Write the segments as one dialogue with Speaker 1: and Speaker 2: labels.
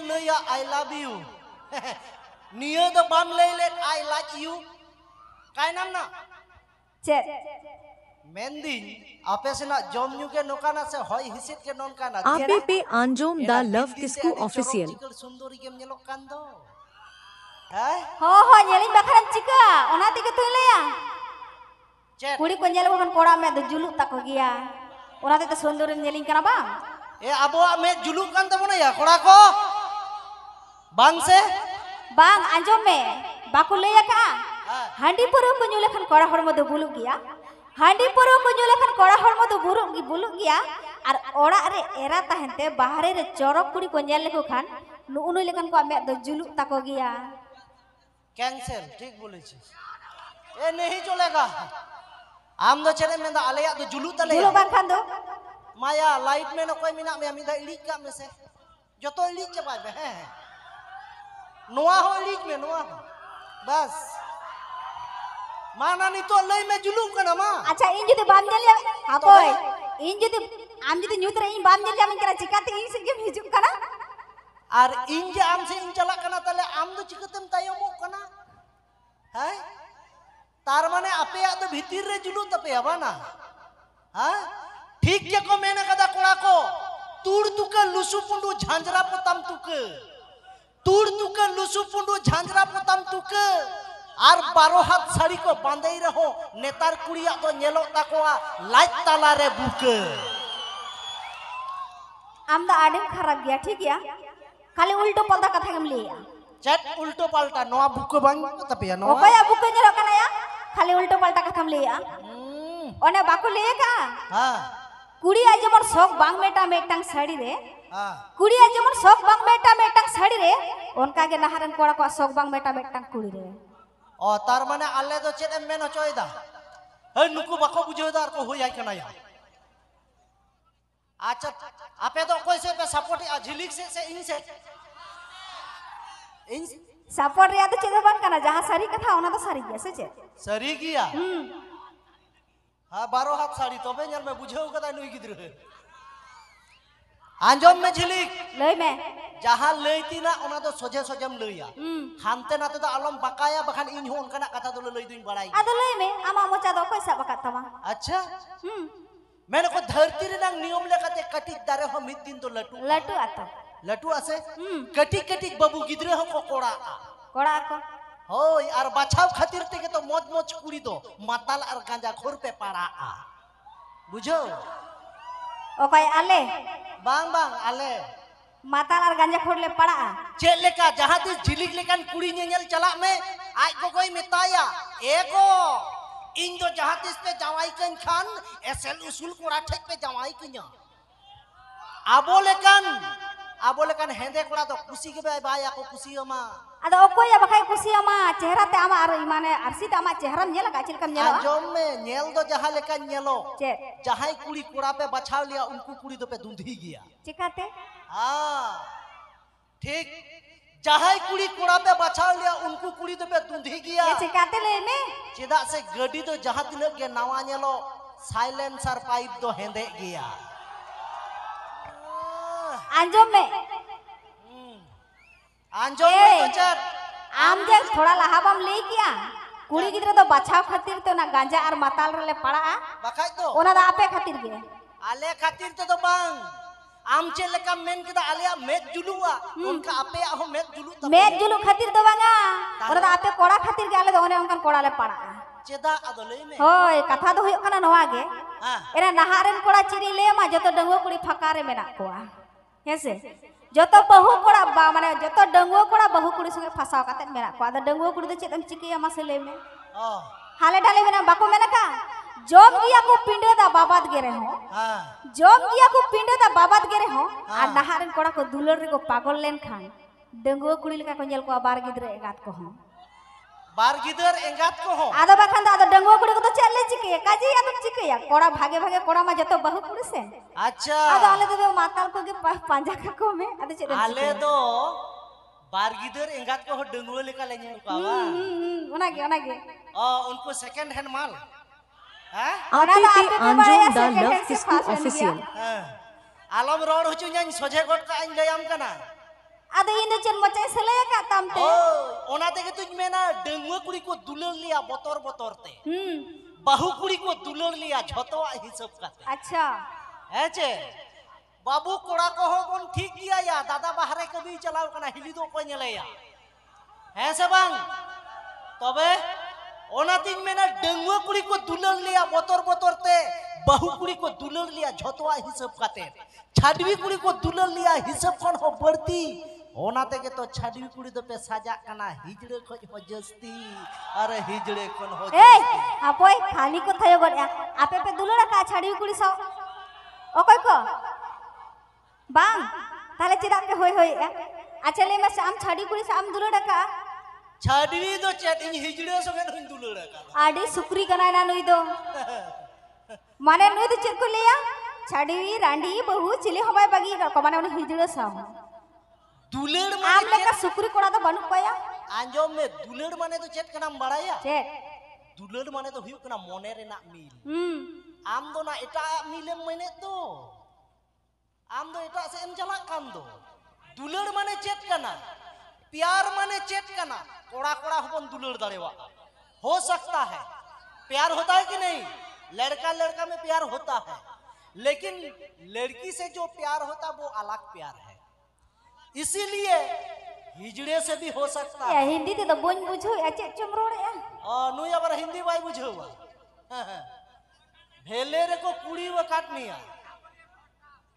Speaker 1: लया I love you निया the balm ले ले आई लाइक यू काय नाम ना
Speaker 2: चेत
Speaker 1: मेंदिन आपे से ना जमन्यू के नोकाना से होय हिसित के नोनकाना
Speaker 3: आपे पे आंजोम दा लव किसको ऑफिशियल
Speaker 1: सुंदरी के नेलो कान दो हैं
Speaker 2: हो हो नेलिन बखरम चिका ओना दिके तुई लया
Speaker 1: चेत
Speaker 2: कुड़ी को नेल बखन कोड़ा में द जुलु तक गया ओना दिके सुंदरी नेलिन कना बा
Speaker 1: ए अबो में जुलु कान तबना या कोड़ा को बांग से
Speaker 2: बांग आंजोम में बाकु लया का हांडी पुरो को ᱧᱩ ᱞᱮᱠᱷᱟᱱ कोड़ा हर मदो बुलु गया हांडी पुरो को ᱧᱩ ᱞᱮᱠᱷᱟᱱ कोड़ा हर मदो बुलु गया और ओड़ा रे एरा ताहनते बाहरे रे चोरक कुड़ी को नेल लेको खान नुनु लेखन को में दो जुलु तको गया
Speaker 1: कैंसिल ठीक बोले छी ए नहीं चलेगा आम दो चले में दा आलेया दो जुलु तले
Speaker 2: जुलु बान खान दो
Speaker 1: माया लाइट में न कोई मिना में मिदा इलिक का में से जो तो इलिक चबाय बे हैं नोआ हो इलिक में नोआ बस माना नी तो लई में जुलू कना मा
Speaker 2: अच्छा इन जदि बाम नेल हापोय इन जदि आम जदि न्यूतरे इन बाम नेल जामिन करा चिकाते इन से के हिजुक कना
Speaker 1: और इन जे आम से इन चला कना तले आम दो चिकतेम तायमो कना है तार माने आपे तो भीतर रे जुलू तपे आबाना हां ठीक के को मेने कदा कोड़ा को तूड़ तुके लुसु पुंडू झांझरा पोताम तुके तूड़ तुके लुसु पुंडू झांझरा पोताम तुके और 12 हाथ साड़ी को बांधई रहो नेतार कुड़िया तो नेलो ताकोआ लाइट ताला रे बुके
Speaker 2: आम दा आडिम खराब गया ठीक या खाली उल्टो पलटा कथा गम लिया
Speaker 1: चट उल्टो पलटा नोआ बुके बांग तपिया नोआ
Speaker 2: ओकया बुके नेलो कना या खाली उल्टो पलटा कथा गम लिया ओने बाकु लिया का
Speaker 1: हां
Speaker 2: कुड़िया जेमन शौक बांग मेटा मेटांग साड़ी रे
Speaker 1: हां
Speaker 2: कुड़िया जेमन शौक बांग मेटा मेटांग साड़ी रे उनका के नहारन कोड़ा को शौक बांग मेटा मेटांग कुड़ी रे
Speaker 1: ओ तार माने आले दो चेत एम मेनो चोयदा हे नुकु बाको बुझेदार को होय कना या अच्छा आपे तो कोई से पे सपोर्ट झिलिक से इन
Speaker 2: सपोर्ट रे तो चेद बन कना जहां सारी कथा ओना तो सारी गया से चे
Speaker 1: सरी किया हां 12 हाथ साड़ी तबे नेल में बुझेउ कदा नुई गिद्र आंजोम में झिलिक
Speaker 2: लई में
Speaker 1: जहां लईती ना ओना तो सोजे सोजेम लईया हानते ना तो आलम बकाया बखान इन हो उनका कथा तो लई दुई बड़ाई
Speaker 2: आदो लई में आमा मोचा दो पैसा बका तमा
Speaker 1: अच्छा मैंने को धरती रे नांग नियम लेकाते कटिक दारे हो मिद दिन तो लटू
Speaker 2: आता
Speaker 1: लटू आसे कटिक कटिक बाबू गिद्रे हो को कोड़ा
Speaker 2: को
Speaker 1: होय और बाछाव खातिर ते के तो मौज मौज कुड़ी दो माताल और गांजा खोर पे पाड़ा बुझो
Speaker 2: ओकय आले
Speaker 1: बांग बांग आले
Speaker 2: माताल और गांजा खोर ले पड़ा
Speaker 1: चे लेका जहां दिस झिलिक लेकान कुड़ी नेल चला में आज को कोई मिताया एको इन जो जहां दिस पे जवाई कन खान एसएल उसूल कोड़ा ठेक पे जवाई कन्या आबो लेकान हेंदे कोड़ा तो खुशी के भाई आको खुशी अमा
Speaker 2: आदो ओकोय बखाय खुशी अमा चेहरा ते आमा और माने अरसी ते आमा चेहरा नेल का चिलकम नेल
Speaker 1: आजम में नेल दो जहां लेका नेलो
Speaker 2: चे
Speaker 1: जहां कुड़ी कोड़ा पे बछाव लिया उनको कुड़ी तो पे दूंधी गया
Speaker 2: चिकाते
Speaker 1: हां ठीक जहां कुड़ी कोड़ा पे बछाव लिया उनको कुड़ी तो पे दूंधी गया
Speaker 2: ये चिकाते ले में
Speaker 1: चेदा से गड्डी तो जहां तिन के नावा नेलो साइलेंसर पाइप तो हेंदे गया
Speaker 2: आंजोम में
Speaker 1: आंजोम में तो चल
Speaker 2: आम जे थोड़ा लहाबम ले किया कुड़ी गिद्रे तो बचाव खातिर तो ना गांजा और माताल रे पड़ा
Speaker 1: बखाय तो
Speaker 2: ओना दा आपे खातिर गे
Speaker 1: आले खातिर तो बांग आम चे लेका मेन के आलिया मेज जुलुआ उनका आपे हो मेज जुलु तब
Speaker 2: मेज जुलु खातिर तो बांगा ओना दा आपे कोड़ा खातिर गे आले तो ओने उनका कोड़ा ले पड़ा
Speaker 1: चेदा अदले में
Speaker 2: होय कथा तो होय कना नवा गे
Speaker 1: हां
Speaker 2: एरा नहारन कोड़ा चिरी ले मा जतो डंगो कुड़ी फका रे मेना कोआ हेसे जतो बहु कोड़ा बा माने जतो डंगो कोड़ा बहु कुड़ी संगे फसाव काते मेना कोआ दा डंगो कुड़ी दे चेतम चिकिया मा से ले में हाले डाले मेना बाको मेना का जोम किया को पिंडे दा बाबाद गे रे हो
Speaker 1: हां
Speaker 2: जोम किया को पिंडे दा बाबाद गे रे हो आ नहारन कोड़ा को दुलर रे को पागल लेन खान डंगो कुड़ी लेका को नेल को बार गिद्रे एगात को हो
Speaker 1: बार गिदर एंगात को हो
Speaker 2: आदो बखन आदो डंगो कुड़ी को तो चले चिके काजी आदो चिके या कोड़ा भागे भागे कोड़ा मा जतो बहु कुड़ी से
Speaker 1: अच्छा
Speaker 2: आदो आले तो माताल को के पांजा का को में आदो चले
Speaker 1: आले तो बार गिदर एंगात को हो डंगो लेका ले नेल पावा
Speaker 2: ओना गे
Speaker 1: उनको सेकंड हैंड माल हां
Speaker 3: आपे पे आंजोम दा लव किसको ऑफिशियल
Speaker 1: आलम रोड होचु न्यान सोझे गोट का इन लयाम कना
Speaker 2: ᱟᱫᱚ ᱤᱧ ᱫᱚ ᱪᱮᱫ ᱢᱚᱪᱟᱭ ᱥᱮᱞᱟᱭ ᱟᱠᱟᱫ ᱛᱟᱢ ᱛᱮ
Speaker 1: ओना तेगे तुझ में ना डंगुआ कुड़ी को दुलर लिया बतौर बतौर ते
Speaker 2: হুম
Speaker 1: बाहु कुड़ी को दुलर लिया झोतवा हिसाब काते
Speaker 2: আচ্ছা
Speaker 1: है चे बाबू कोड़ा को हो बन ठीक किया या दादा बाहरे कभी चलाओ कना हिली दो को नेलेया है से बांग तबे ओना तिन में ना डंगुआ कुड़ी को दुलर लिया बतौर बतौर ते बाहु कुड़ी को दुलर लिया झोतवा हिसाब काते छाडवी कुड़ी को दुलर लिया हिसाब कौन हो बढ़ती ओना तेगे तो छाडवी कुड़ी दो पे साजा कना हिजड़े खोज हो जस्ती अरे हिजड़े कौन हो
Speaker 2: এই হাপই খালি কোথায় গড়িয়া আপে পে দুলড়া কা ছাড়ি কুড়ি সাও ওকই কো বাং তাহলে চিদাম কে হই হই আচ্ছা লে মাস আম ছাড়ি কুড়ি সাম দুলড়া কা
Speaker 1: छाडवी दो चेट इन हिजड़े संगे न दुलर का
Speaker 2: আডি সুক্রি কানাই না নুই দো মানে নুই দো চেক কো লিয়া ছাড়ি রান্ডি বহু চিলি হবাই বাগি ক মানে উনি হিজড়ে সাও
Speaker 1: दुलड़
Speaker 2: আম
Speaker 1: माने
Speaker 2: লেকা সুক্রি কোড়া তো বানু কয়া
Speaker 1: आंजोम में दुलड़ माने तो चेट कना बड़ाया
Speaker 2: চেক
Speaker 1: दुलड़ माने तो हुयु कना मोने रेना मिल
Speaker 2: হুম
Speaker 1: आम दो ना एटा मिलेम मने तो आम दो एटा से एम चला कान दो दुलड़ माने चेट कना प्यार माने चेट कना कोड़ा कोड़ा होबन दुलड़ दड़ेवा हो सकता है प्यार होता है कि नहीं लड़का लड़का में प्यार होता है लेकिन लड़की से जो प्यार होता वो अलग प्यार है इसीलिए हिजड़े से भी हो सकता
Speaker 2: এ
Speaker 1: है
Speaker 2: হিন্দি তে তো বন বুঝো এচে চমরোড়ে
Speaker 1: नुई अबर हिंदी बाई बुझेवा भेले रे को कुड़ी व काटनिया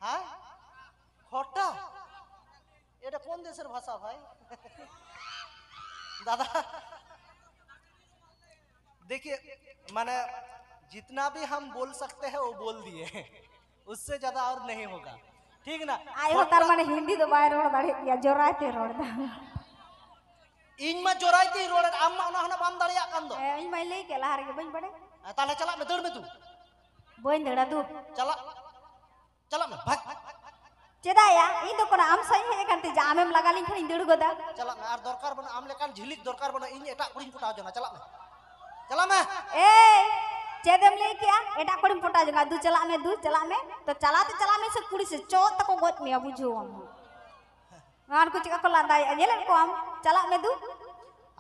Speaker 1: हाँ खोटा এটা কোন দেশের ভাষা ভাই दादा देखिए माने जितना भी हम बोल सकते हैं वो बोल दिए उससे ज्यादा और नहीं होगा ठीक ना
Speaker 2: আই হো তার মানে হিন্দি তো বাই রোড় দাড়ি ইয়া জোরাইতে রোড় দা
Speaker 1: इन मा जोराइती रोड आम मा ना बाम दाड़िया कान दो
Speaker 2: ए ᱤᱧ ᱢᱟই ᱞᱟᱹᱭ কে লাহার গে বই বড়ে
Speaker 1: ताले चला में दौड़ में तू
Speaker 2: বই দেড়া দু
Speaker 1: चला चला में भाग
Speaker 2: চেদায়া ই তো কোন আম সাই হে কান্তি জামেম লাগালি খানি দেড় গোদা
Speaker 1: चला में आर दरकार बना आम लेकान झिलिक दरकार बना इन एटा कुड़िन कुटा जना चला में
Speaker 2: ए চেদেম লে কিয়া এটা করিম ফটা জগা দু চলা মে তো চলাতে মে সে কুড়ি সে চো তক গোত মিয়া বুঝো আর কুছ কা কলা দাই এলেন কো আম চলা মে দু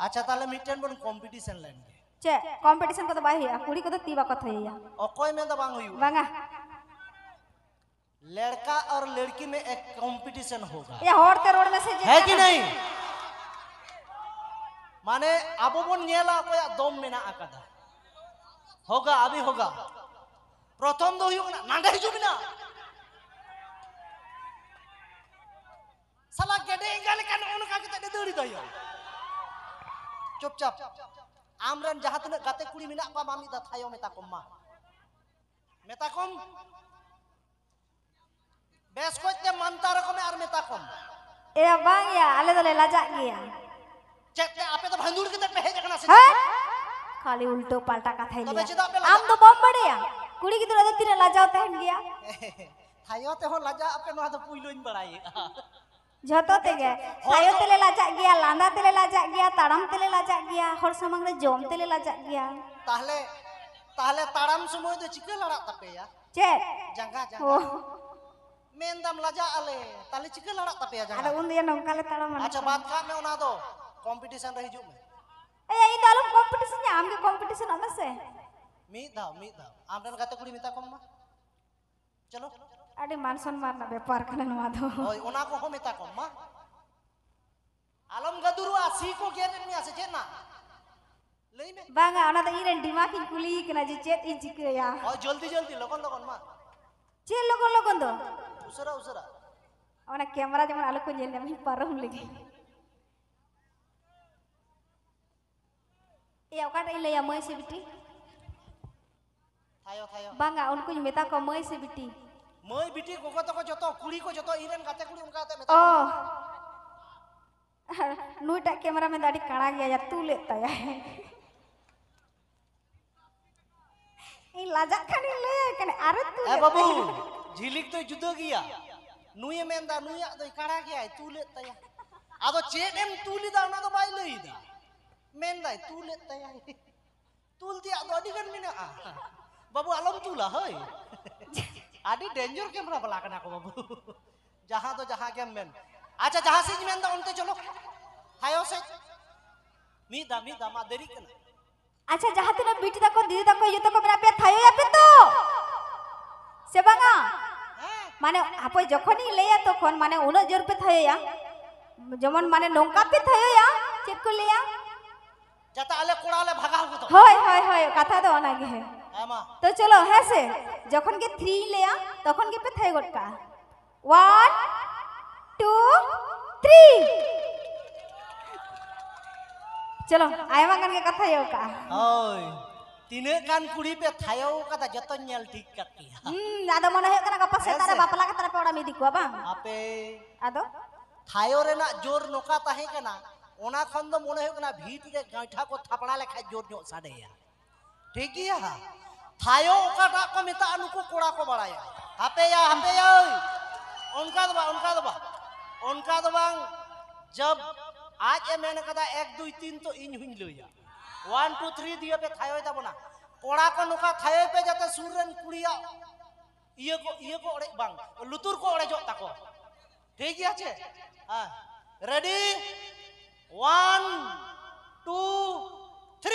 Speaker 1: अच्छा ताले मिटन बन कंपटीशन लाइन के
Speaker 2: চে কম্পিটিশন কত বাই হিয়া কুড়ি কত তিবা কথা হিয়া
Speaker 1: ओकोय में तो बांग हुई
Speaker 2: বাঙ্গা
Speaker 1: लड़का और लड़की में एक कंपटीशन होगा
Speaker 2: এ হড়তে রোড মে সে
Speaker 1: है कि नहीं माने अब बन नेला कोया दम में ना आकादा होगा अभी होगा प्रथम दो हुई ना नांडा हिजुब ना साला गेडे इंगाले कान उनका के तडे दौड़ी दयो चुपचाप आमरन जहां तने गाते कुड़ी मिना पा मामी दा थायो मेता कम बेस कोते मानता रकम आर मेता कम
Speaker 2: এ বাং ইয়া আলে দলে লাজা গিয়া
Speaker 1: चेते आपे तो भंदूर के तट हेज कना से
Speaker 2: হ্যাঁ খালি উল্টো পাল্টা কথাই
Speaker 1: তবে
Speaker 2: লিয়া
Speaker 1: যেটা আপে
Speaker 2: আম তো বম বড়িয়া কুড়ি কি তোরা তিরে লাজাও তেন গিয়া
Speaker 1: थायो ते हो लजा आपे नो तो पुइलोइन बड़ाई
Speaker 2: ঝত তেগে তাইও তেলে লাজা গিয়া লান্দা তেলে লাজা গিয়া তাড়াম তেলে লাজা গিয়া হর সমাং রে জম তেলে লাজা গিয়া
Speaker 1: ताहले ताहले ताड़ाम समय तो चिके लड़ा तपेया
Speaker 2: চে
Speaker 1: जंगा
Speaker 2: ও
Speaker 1: जंगा मेन दम लजा आले ताले चिके लड़ा तपेया
Speaker 2: ada
Speaker 1: जंगा
Speaker 2: un dia nongkale taram mana
Speaker 1: अच्छा बात का में ओना दो कंपटीशन रही जो में
Speaker 2: eh ini dalam kompetisi nya amge kompetisi nama se
Speaker 1: मी दाव आमरन गाते कुड़ी मिता कम मा चलो
Speaker 2: adi man sonmar na bepar kana nwa do
Speaker 1: ओय ओना को हो मिता कम मा आलम गदुरु आसी को गेरेन में आसे जेना लई में
Speaker 2: banga ona da iren dimakin kuli kana je chet in jikaya
Speaker 1: ओय जल्दी जल्दी लगन लगन मा
Speaker 2: che logon logon do
Speaker 1: उसरा उसरा
Speaker 2: ona camera jeman alu ko jelle mi param lagi ya okata ile ya moy se biti
Speaker 1: थायो थायो
Speaker 2: banga unku meta ko moy se biti
Speaker 1: मई बिटी गोगो तो को जतो कुड़ी को जतो इरेन गाते कुड़ी उनका ते मेता
Speaker 2: oh nuita camera में दाढ़ी कड़ा गया या तू लेता है लाजा खानी ले कने अरे तू
Speaker 1: ए बाबू झिलिक तो जुदो गया नुये मेंदा नुया तो काड़ा गया तू लेता या आदो चेडेम तूली दा ना तो बाई लईदा मेंदा तू लेता या तुलती आदो अडिगन मिना बाबू आलम तुला होय आदि डेंजर कैमरा बला कना को बाबू जहां तो जहां के मेन अच्छा जहां से मैं उनते चलो थायो से मीदा मा देरी कना
Speaker 2: अच्छा जहाँ तीन बीटी तक दीदी तक ये तक मेरा पे थायो या पे तो से बांगा माने आपो जखन ही लेया तखन माने उन जोर पे थायो या जेमन माने नौका पे थायो या चेक को लेया
Speaker 1: जाता आले कोड़ा आले भागा हो तो
Speaker 2: होय कथा तो ओना गे है
Speaker 1: आमा
Speaker 2: तो चलो है से जखन के 3 लेया तखन के पे थायो गोटका 1 2 3 चलो आयमा गन के कथा यो का
Speaker 1: ओय तीने कान कुड़ी पे थायो कथा जतो नेल ठीक कटिया
Speaker 2: आदो मन है कना गपा सेतारे बापला के तारे पे ओड़ा मिदी को बा
Speaker 1: आपे
Speaker 2: आदो
Speaker 1: थायो रेना जोर नोका ताहे कना ओना खन दो मने होकना भीत रे गांठा को थपड़ा लेखा जोर जो साडेया ठीक गया थायो ओकाटा को मेता अनुको कोड़ा को बड़ाया हापे या उनका दो बांग जब आज ए मैंने कदा 1 2 3 तो इन हुई लइया 1 2 3 दिए पे थायो ताबना कोड़ा को नोका थायो पे जाते सूरन कुड़िया ये को ओड़े बांग लुतुर को ओड़े जो ताको ठीक गया छे हां रेडी 1 2 3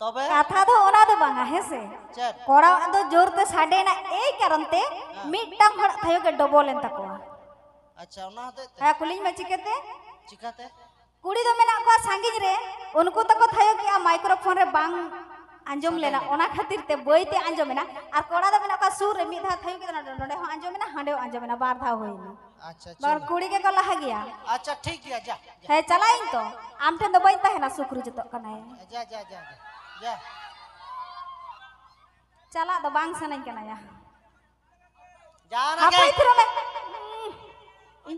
Speaker 1: तबे
Speaker 2: कथा तो ओना दो बांगा है से
Speaker 1: चल
Speaker 2: कोड़ा दो जोर ते साडे ना ए कारण ते मिटटांग हड़ थायो के डबल एन तको
Speaker 1: अच्छा ओना होते
Speaker 2: है कुलिंग में चिकेते
Speaker 1: चिकाते
Speaker 2: कुड़ी दो मेना को सांगिज रे उनको तको थायो कि आ माइक्रोफोन रे बांग आंजम लेना ओना खातिर ते बइते आंजम मेना और कोड़ा दो मेना का सुर रे मिधा थायो के नडे हो आंजम मेना हांडे आंजम मेना बार धा होइनी
Speaker 1: अच्छा
Speaker 2: बार कुड़ी के कला गया
Speaker 1: अच्छा ठीक गया जा
Speaker 2: है चलाइन तो आम ठन दो बइन ताहे ना सुखरु जतो कना
Speaker 1: जा
Speaker 2: चला दो बांग सनन कना या
Speaker 1: जाना
Speaker 2: हापै थिरो में इन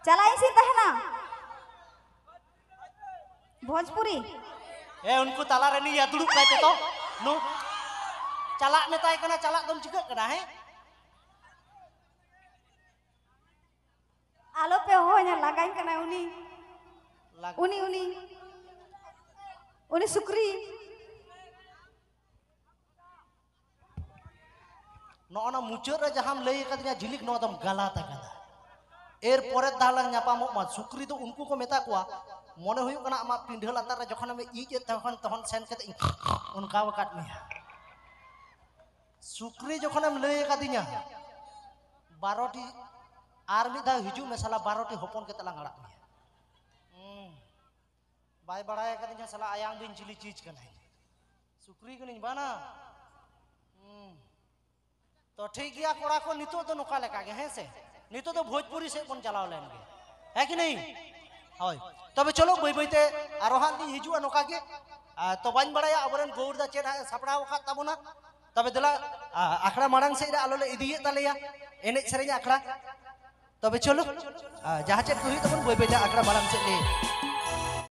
Speaker 2: चलाई सी तहे ना भोजपुरी
Speaker 1: ए उनको ताला रे नहीं या दुड़ुब काते तो नु चला में ताय कना चला दम चिक कना है
Speaker 2: आलो पे हो या लगाइन कना उनी सुक्री
Speaker 1: नोना मुचर रे जहां लई कदिया झिलिक नो दम गलत कदा एर परे दालां ᱧᱟᱯᱟᱢᱚᱜ मा सुक्री तो उनको को मेता कोआ मने हुयु कना आमा पिंढे लातार रे जखन में इजे तखन सेन कते उनका वकाट मिया सुक्री जखन हम लई कदिया 12टी आर मिदा हिजु में साला 12टी होपन के तलांग अड़ा मिया बाय बड़ाय कदिया साला आयांग बिन चिली चीज कना सुक्री कनिन बाना तो ठीक गया कोड़ा को नितो तो नोका लेका गे हैं से नितो तो भोजपुरी से बन चलाव लेन गे है कि नहीं होय तबे चलो बई बईते आरोहान दी हिजुआ नोका गे तो बाइन बड़ाया अबरन गौर दा चेन सापड़ा वका तबना तबे दला आखड़ा माड़ांग से आलो ले इदिये तालेया एने सेरेኛ आखड़ा तबे चलो जहां चेन को हुई तबन बई बईते आखड़ा माड़ांग से ले